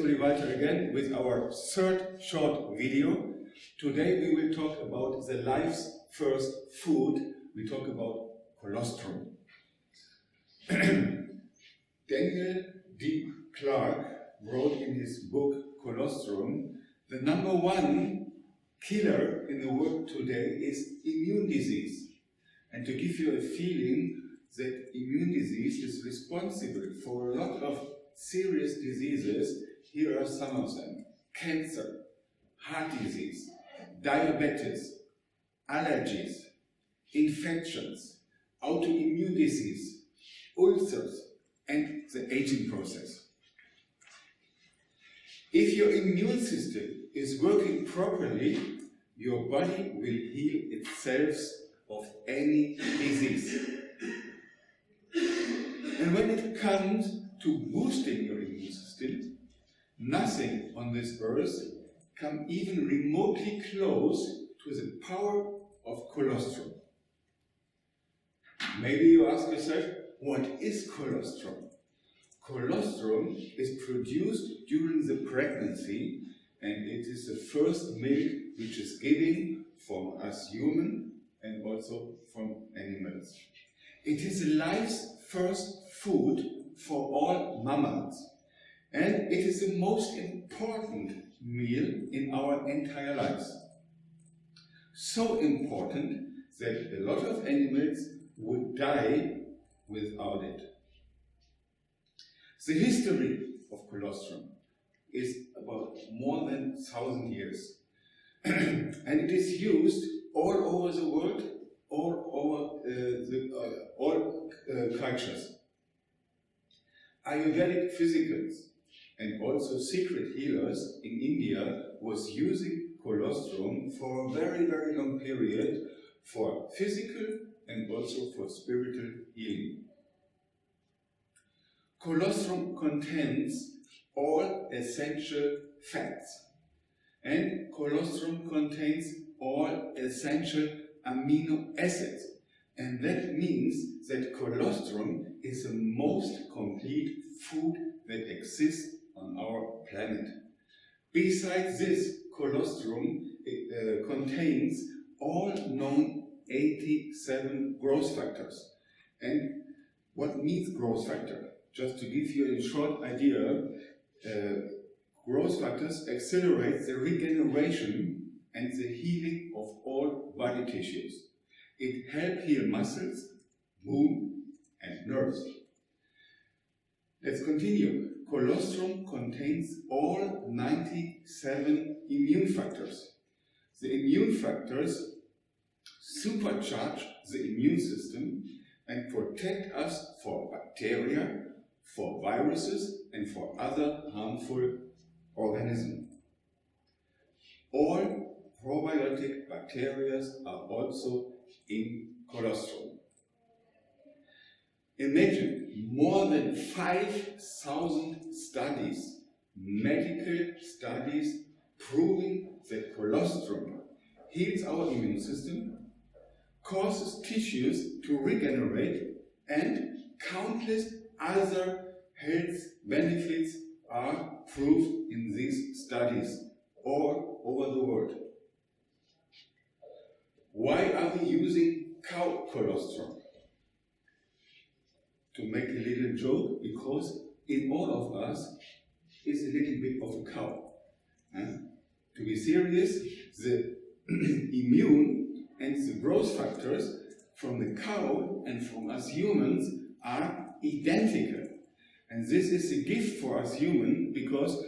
Walter again with our third short video. Today we will talk about the life's first food. We talk about colostrum. Daniel D. Clark wrote in his book Colostrum, the number one killer in the world today is immune disease. And to give you a feeling that immune disease is responsible for a lot of serious diseases, here are some of them. Cancer, heart disease, diabetes, allergies, infections, autoimmune disease, ulcers, and the aging process. If your immune system is working properly, your body will heal itself of any disease. And when it comes to boosting your immune system, nothing on this earth can even remotely close to the power of colostrum. Maybe you ask yourself, what is colostrum? Colostrum is produced during the pregnancy, and it is the first milk which is given from us humans and also from animals. It is life's first food for all mammals, and it is the most important meal in our entire lives. So important that a lot of animals would die without it. The history of colostrum is about more than 1,000 years, and it is used all over the world, all cultures. Ayurvedic physicians and also secret healers in India was using colostrum for a very, very long period for physical and also for spiritual healing. Colostrum contains all essential fats, and colostrum contains all essential amino acids, and that means that colostrum is the most complete food that exists on our planet. Besides this, colostrum contains all known 87 growth factors. And what means growth factor? Just to give you a short idea, growth factors accelerate the regeneration and the healing of all body tissues. It helps heal muscles, bone, and nerves. Let's continue. Colostrum contains all 97 immune factors. The immune factors supercharge the immune system and protect us for bacteria, for viruses, and for other harmful organisms. All probiotic bacteria are also in colostrum. Imagine more than 5,000 studies, medical studies, proving that colostrum heals our immune system, causes tissues to regenerate, and countless other health benefits are proved in these studies all over the world. Why are we using cow colostrum? To make a little joke, because in all of us is a little bit of a cow. To be serious, the immune and the growth factors from the cow and from us humans are identical. And this is a gift for us humans, because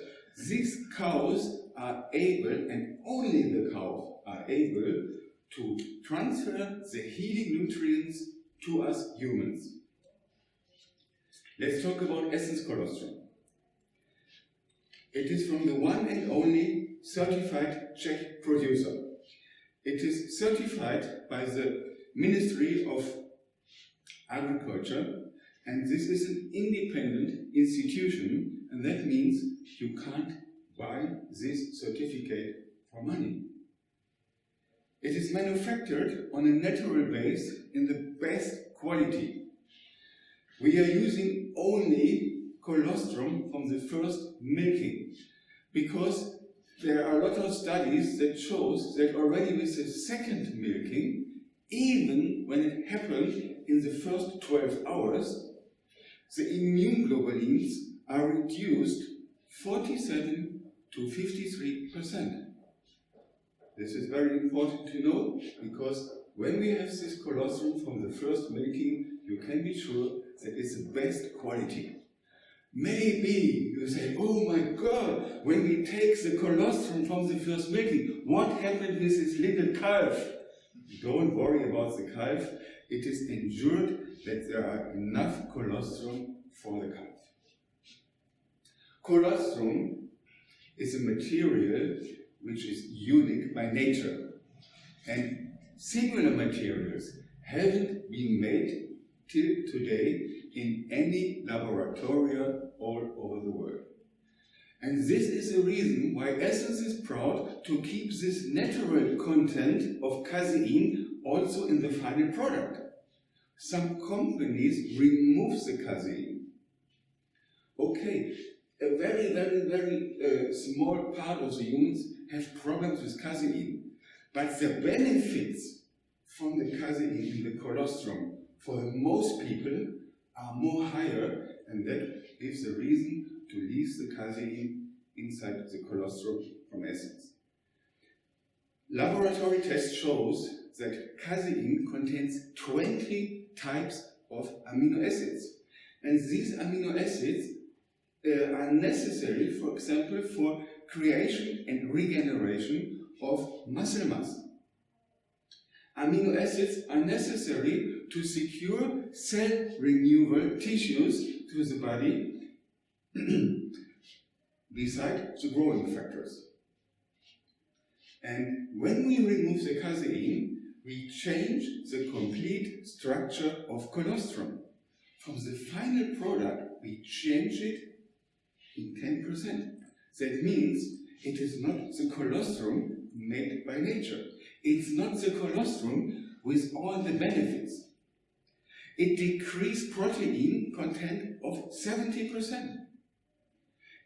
these cows are able, and only the cows are able, to transfer the healing nutrients to us humans. Let's talk about Essens colostrum. It is from the one and only certified Czech producer. It is certified by the Ministry of Agriculture, and this is an independent institution, and that means you can't buy this certificate for money. It is manufactured on a natural base in the best quality. We are using only colostrum from the first milking, Because there are a lot of studies that shows that already with the second milking, even when it happened in the first 12 hours, the immune globulins are reduced 47 to 53%. This is very important to know, because when we have this colostrum from the first milking, you can be sure that it's the best quality. Maybe you say, oh my God, when we take the colostrum from the first milking, what happened with this little calf? Don't worry about the calf. It is ensured that there are enough colostrum for the calf. Colostrum is a material which is unique by nature, and similar materials haven't been made till today in any laboratory all over the world. And this is the reason why Essens is proud to keep this natural content of casein also in the final product. Some companies remove the casein. Okay, a very small part of the humans have problems with casein, but the benefits from the casein in the colostrum for most people are more higher, and that gives the reason to leave the casein inside the colostrum from Essens. Laboratory test shows that casein contains 20 types of amino acids, and these amino acids are necessary, for example, for creation and regeneration of muscle mass. Amino acids are necessary to secure cell renewal tissues to the body beside the growing factors. And when we remove the casein, we change the complete structure of colostrum. From the final product, we change it in 10%. That means it is not the colostrum made by nature. It's not the colostrum with all the benefits. It decreased protein content of 70%.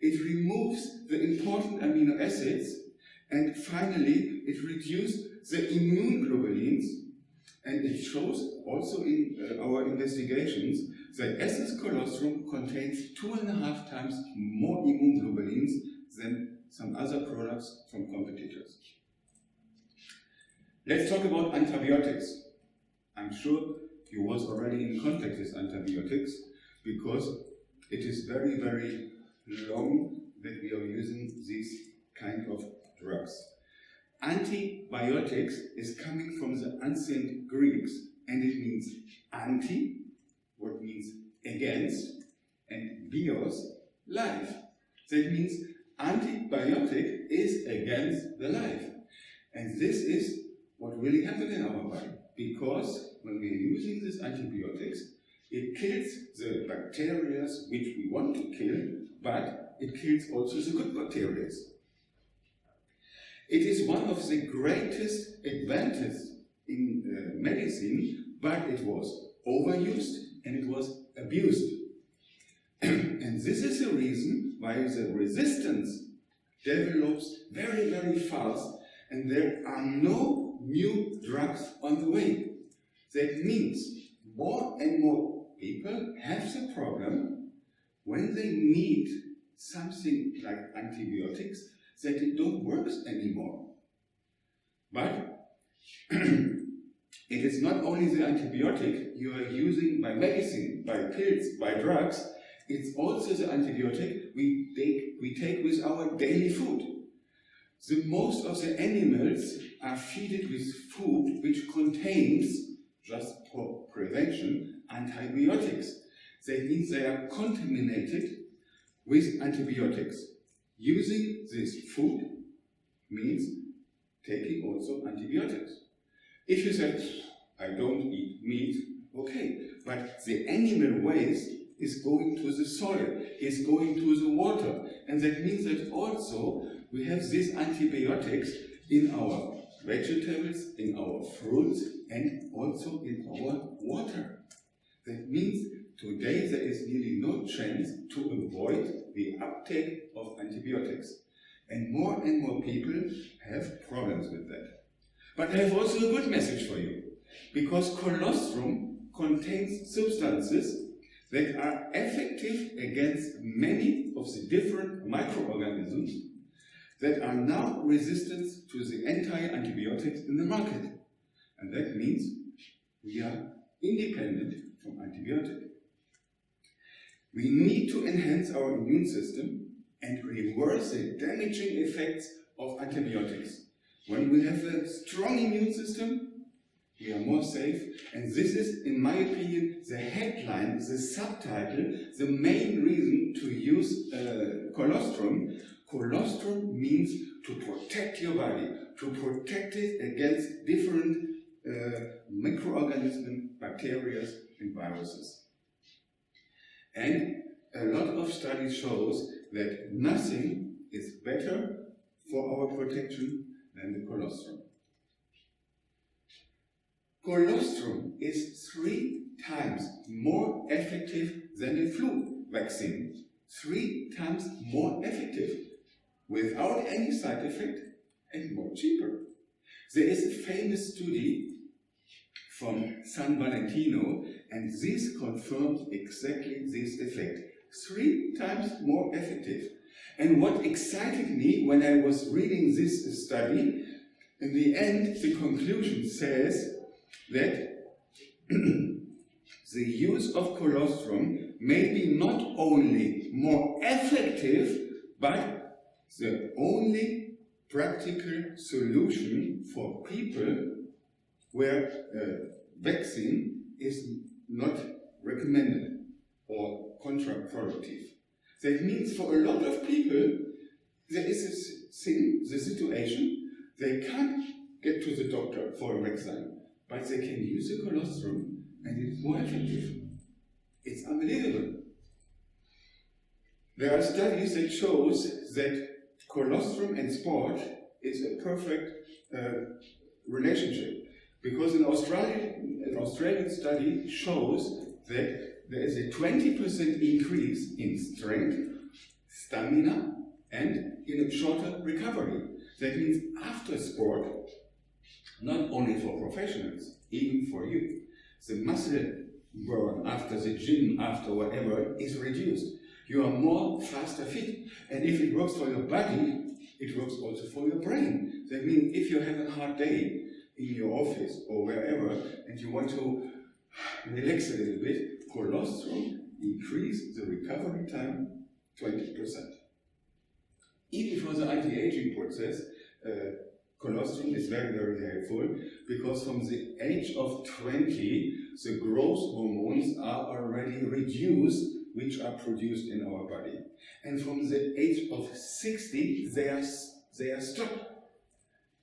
It removes the important amino acids, and finally it reduced the immune globulins, and it shows also in our investigations that Essens colostrum contains 2.5 times more immune globulins than some other products from competitors. Let's talk about antibiotics. I'm sure you was already in contact with antibiotics, because it is very long that we are using these kind of drugs. Antibiotics is coming from the ancient Greeks, and it means anti, what means against, and bios, life. That means antibiotic is against the life. And this is what really happened in our body, because when we are using these antibiotics, it kills the bacteria which we want to kill, but it kills also the good bacteria. It is one of the greatest advantages in medicine, but it was overused and it was abused. And this is the reason why the resistance develops very fast, and there are no new drugs on the way. That means more and more people have the problem when they need something like antibiotics, that it don't work anymore. But it is not only the antibiotic you are using by medicine, by pills, by drugs, it's also the antibiotic we take with our daily food. The most of the animals are fed with food which contains, just for prevention, antibiotics. That means they are contaminated with antibiotics. Using this food means taking also antibiotics. If you say, I don't eat meat, okay, but the animal waste is going to the soil, is going to the water, and that means that also we have these antibiotics in our vegetables, in our fruits, and also in our water. That means today there is nearly no chance to avoid the uptake of antibiotics. And more people have problems with that. But I have also a good message for you, because colostrum contains substances that are effective against many of the different microorganisms that are now resistant to the anti-antibiotics in the market. And that means we are independent from antibiotics. We need to enhance our immune system and reverse the damaging effects of antibiotics. When we have a strong immune system, we are more safe, and this is, in my opinion, the headline, the subtitle, the main reason to use colostrum. Colostrum means to protect your body, to protect it against different microorganisms, bacteria, and viruses. And a lot of studies shows that nothing is better for our protection than the colostrum. Colostrum is 3 times more effective than a flu vaccine. 3 times more effective, without any side effect, and more cheaper. There is a famous study from San Valentino, and this confirms exactly this effect. 3 times more effective. And what excited me when I was reading this study, in the end, the conclusion says that the use of colostrum may be not only more effective, but the only practical solution for people where a vaccine is not recommended or counterproductive. That means for a lot of people, there is this thing, the situation, they can't get to the doctor for a vaccine, but they can use the colostrum and it's more effective. It's unbelievable. There are studies that shows that colostrum and sport is a perfect relationship, because an Australian study shows that there is a 20% increase in strength, stamina, and in a shorter recovery. That means after sport, not only for professionals, even for you, the muscle burn after the gym, after whatever, is reduced. You are more faster fit. And if it works for your body, it works also for your brain. That means if you have a hard day in your office or wherever, and you want to relax a little bit, colostrum increase the recovery time 20%. Even for the anti-aging process, colostrum is very, very helpful, because from the age of 20, the growth hormones are already reduced, which are produced in our body. And from the age of 60, they are stopped.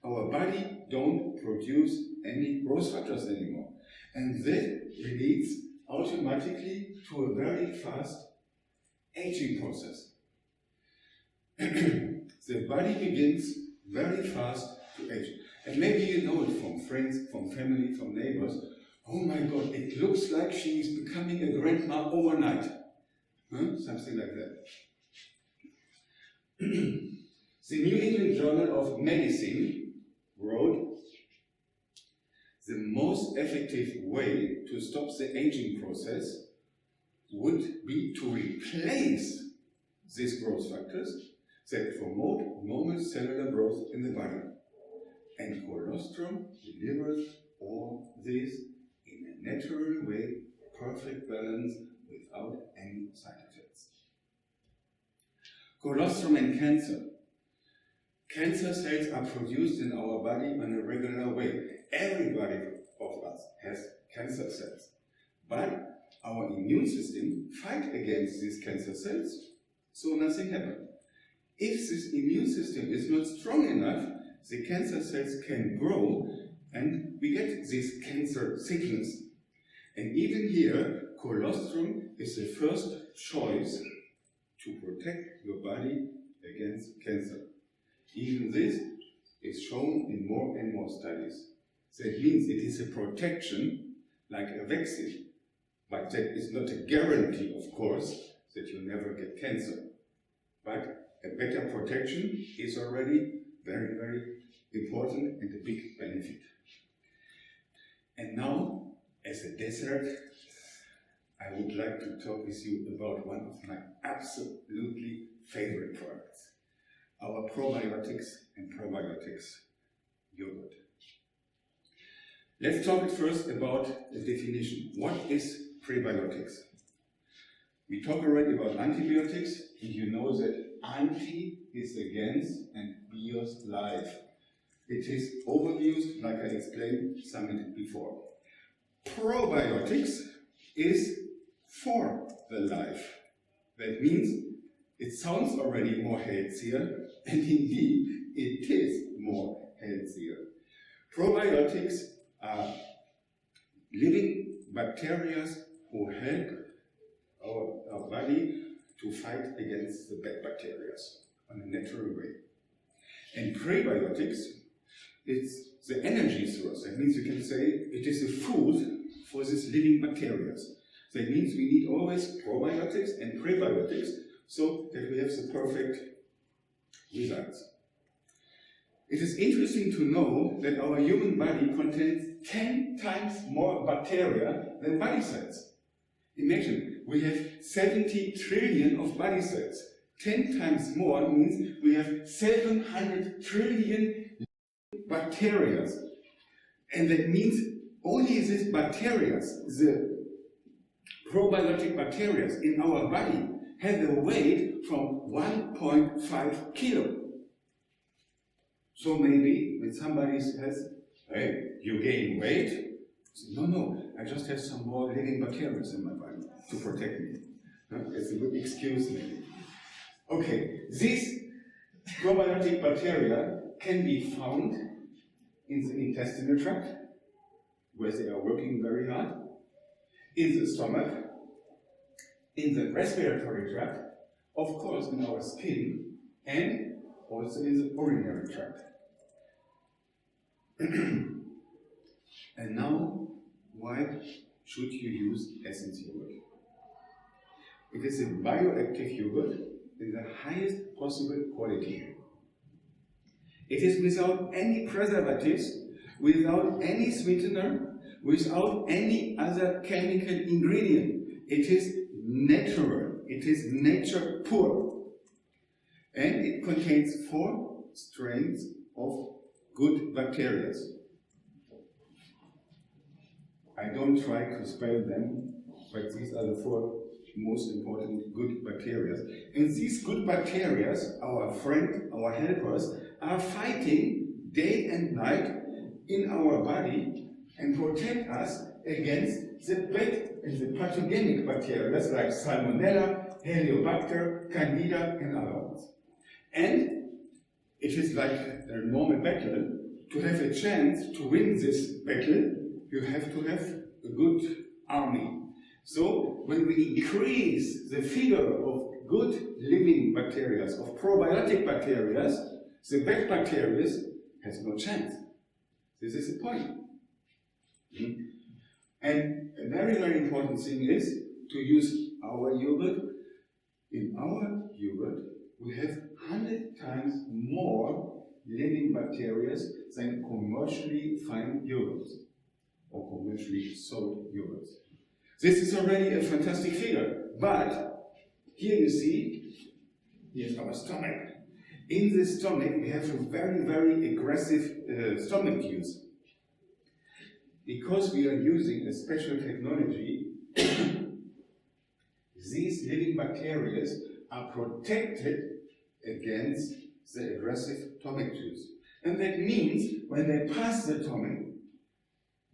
Our body don't produce any growth factors anymore. And that leads automatically to a very fast aging process. The body begins very fast to age. And maybe you know it from friends, from family, from neighbors. Oh my God, it looks like she is becoming a grandma overnight. Huh? Something like that. The New England Journal of Medicine wrote, the most effective way to stop the aging process would be to replace these growth factors that promote normal cellular growth in the body. And colostrum delivers all this in a natural way, perfect balance, without any side effects. Colostrum and cancer. Cancer cells are produced in our body in a regular way. Everybody of us has cancer cells. But our immune system fights against these cancer cells, so nothing happens. If this immune system is not strong enough, the cancer cells can grow and we get this cancer sickness. And even here, colostrum is the first choice to protect your body against cancer. Even this is shown in more and more studies. That means it is a protection like a vaccine, but that is not a guarantee, of course, that you never get cancer. But a better protection is already very, very important and a big benefit. And now, as a dessert, I would like to talk with you about one of my absolutely favorite products, our probiotics and probiotics yogurt. Let's talk first about the definition. What is prebiotics? We talked already about antibiotics, and you know that anti is against and bios life. It is overused, like I explained some minutes before. Probiotics is for the life. That means it sounds already more healthier, and indeed it is more healthier. Probiotics are living bacteria who help our body to fight against the bad bacteria in a natural way. And prebiotics, it's the energy source. That means you can say it is a food for these living bacteria. That means we need always probiotics and prebiotics so that we have the perfect results. It is interesting to know that our human body contains 10 times more bacteria than body cells. Imagine, we have 70 trillion of body cells. 10 times more means we have 700 trillion bacteria. And that means only these bacteria, the probiotic bacteria in our body, have a weight from 1.5 kilo. So maybe when somebody says, hey, you gain weight, no, I just have some more living bacteria in my body to protect me. It's a good excuse maybe. Okay, these probiotic bacteria can be found in the intestinal tract, where they are working very hard, in the stomach, in the respiratory tract, of course in our skin, and also in the urinary tract. And now, why should you use Essens yogurt? It is a bioactive yogurt in the highest possible quality. It is without any preservatives, without any sweetener, without any other chemical ingredient. It is natural. It is nature pure. And it contains 4 strains of good bacteria. I don't try to spell them, but these are the 4 most important good bacteria. And these good bacteria, our friend, our helpers, are fighting day and night in our body and protect us against the bad and the pathogenic bacteria like Salmonella, Heliobacter, Candida, and other ones. And it is like a normal battle. To have a chance to win this battle, you have to have a good army. So when we increase the figure of good living bacteria, of probiotic bacteria, the bad bacteria has no chance. This is the point. And a very, very important thing is to use our yogurt. In our yogurt, we have 100 times more living bacteria than commercially fine yogurts or commercially sold yogurts. This is already a fantastic figure, but here you see, here's our stomach. In the stomach, we have a very, very aggressive stomach use. Because we are using a special technology, these living bacteria are protected against the aggressive stomach juice. And that means when they pass the stomach,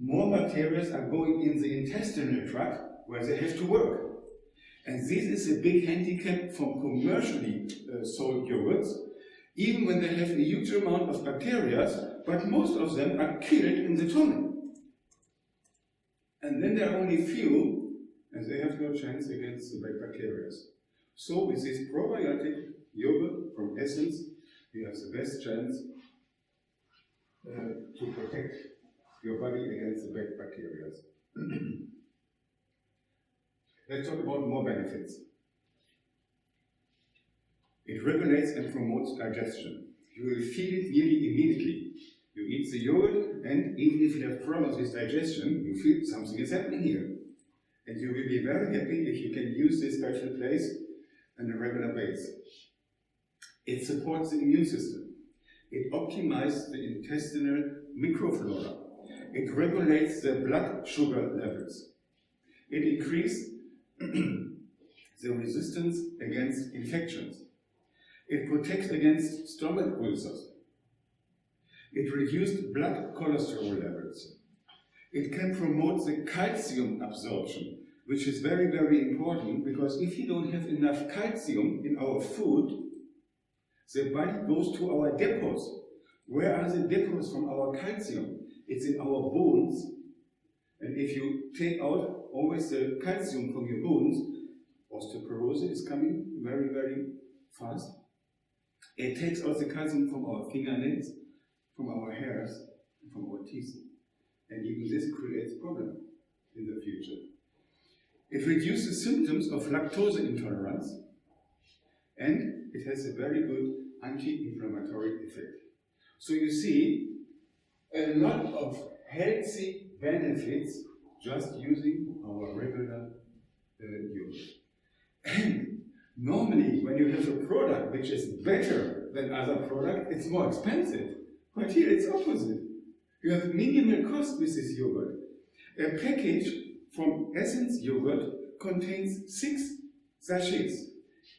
more bacteria are going in the intestinal tract where they have to work. And this is a big handicap from commercially sold yogurts, even when they have a huge amount of bacteria, but most of them are killed in the stomach. And then there are only few, and they have no chance against the bad bacteria. So with this probiotic yogurt from Essens, you have the best chance to protect your body against the bad bacteria. Let's talk about more benefits. It regulates and promotes digestion. You will feel it nearly immediately. You eat the yogurt, and even if you have problems with digestion, you feel something is happening here. And you will be very happy if you can use this special place on a regular basis. It supports the immune system. It optimizes the intestinal microflora. It regulates the blood sugar levels. It increases the resistance against infections. It protects against stomach ulcers. It reduces blood cholesterol levels. It can promote the calcium absorption, which is very, very important, because if you don't have enough calcium in our food, the body goes to our depots. Where are the depots from our calcium? It's in our bones. And if you take out always the calcium from your bones, osteoporosis is coming very, very fast. It takes out the calcium from our fingernails, from our hairs, from our teeth. And even this creates problems in the future. It reduces symptoms of lactose intolerance, and it has a very good anti-inflammatory effect. So you see a lot of healthy benefits just using our regular yogurt. And normally when you have a product which is better than other product, it's more expensive. But here it's opposite. You have minimal cost with this yogurt. A package from Essens yogurt contains 6 sachets.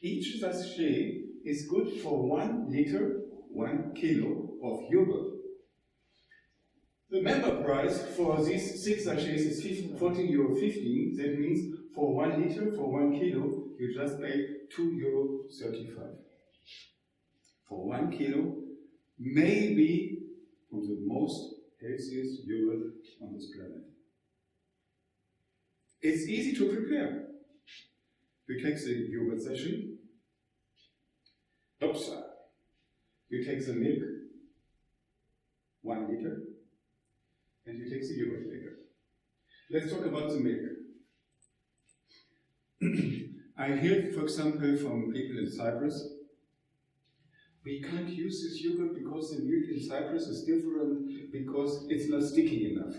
Each sachet is good for 1 liter, 1 kilo of yogurt. The member price for these 6 sachets is €14.15. That means for 1 liter, for 1 kilo, you just pay €2.35. For 1 kilo, maybe from the most healthiest yogurt on this planet. It's easy to prepare. You take the yogurt sachet, you take the milk, 1 liter, and you take the yogurt maker. Let's talk about the milk. I hear, for example, from people in Cyprus, we can't use this yogurt because the milk in Cyprus is different, because it's not sticky enough.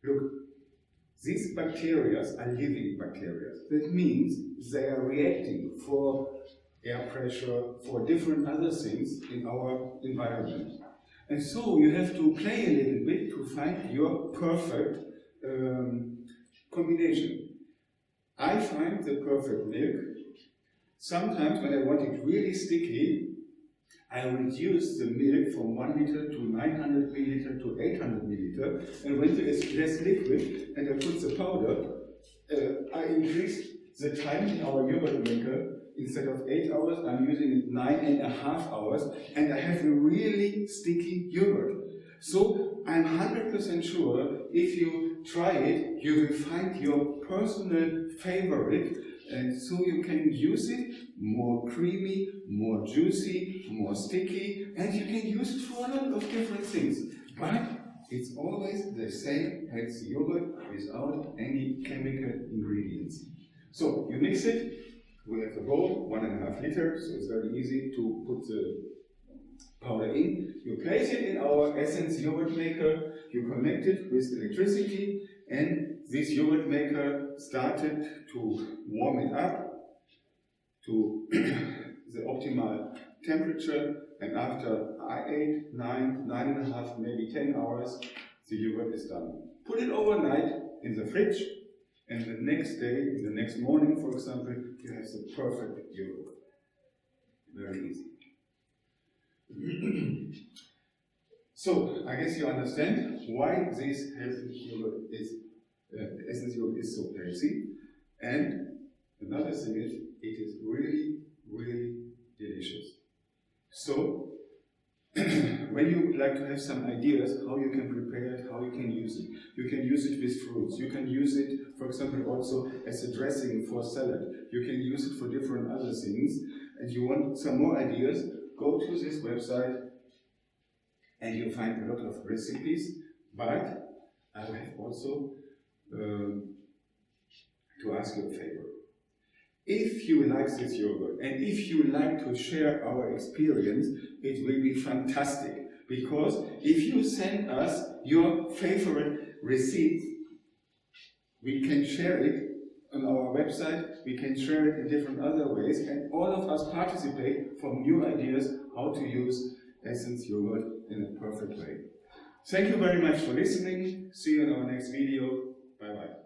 Look, these bacteria are living bacteria. That means they are reacting for air pressure, for different other things in our environment. And so you have to play a little bit to find your perfect combination. I find the perfect milk. Sometimes when I want it really sticky, I reduce the milk from 1 liter to 900 milliliter to 800 milliliter, and when there is less liquid and I put the powder, I increase the time in our yogurt maker. Instead of 8 hours, I'm using it 9.5 hours, and I have a really sticky yogurt. So I'm 100% sure if you try it, you will find your personal favorite, and so you can use it more creamy, more juicy, more sticky, and you can use it for a lot of different things. But it's always the same healthy yogurt without any chemical ingredients. So you mix it. We have a bowl, 1.5 liters, so it's very easy to put the powder in. You place it in our Essens yogurt maker, you connect it with electricity, and this yogurt maker started to warm it up to the optimal temperature, and after 8, 9, 9.5, maybe 10 hours, the yogurt is done. Put it overnight in the fridge, and the next day, the next morning, for example, you have the perfect yogurt. Very easy. So, I guess you understand why this healthy yogurt is, Essens yogurt is so healthy. And another thing is, it is really, really delicious. So, when you like to have some ideas how you can prepare it, how you can use it with fruits. You can use it, for example, also as a dressing for salad. You can use it for different other things. And you want some more ideas, go to this website and you'll find a lot of recipes. But I have also to ask you a favor. if you like this yogurt and if you like to share our experience, it will be fantastic. Because if you send us your favorite receipt, we can share it on our website, we can share it in different other ways, and all of us participate from new ideas how to use Essens yogurt in a perfect way. Thank you very much for listening. See you in our next video. Bye bye.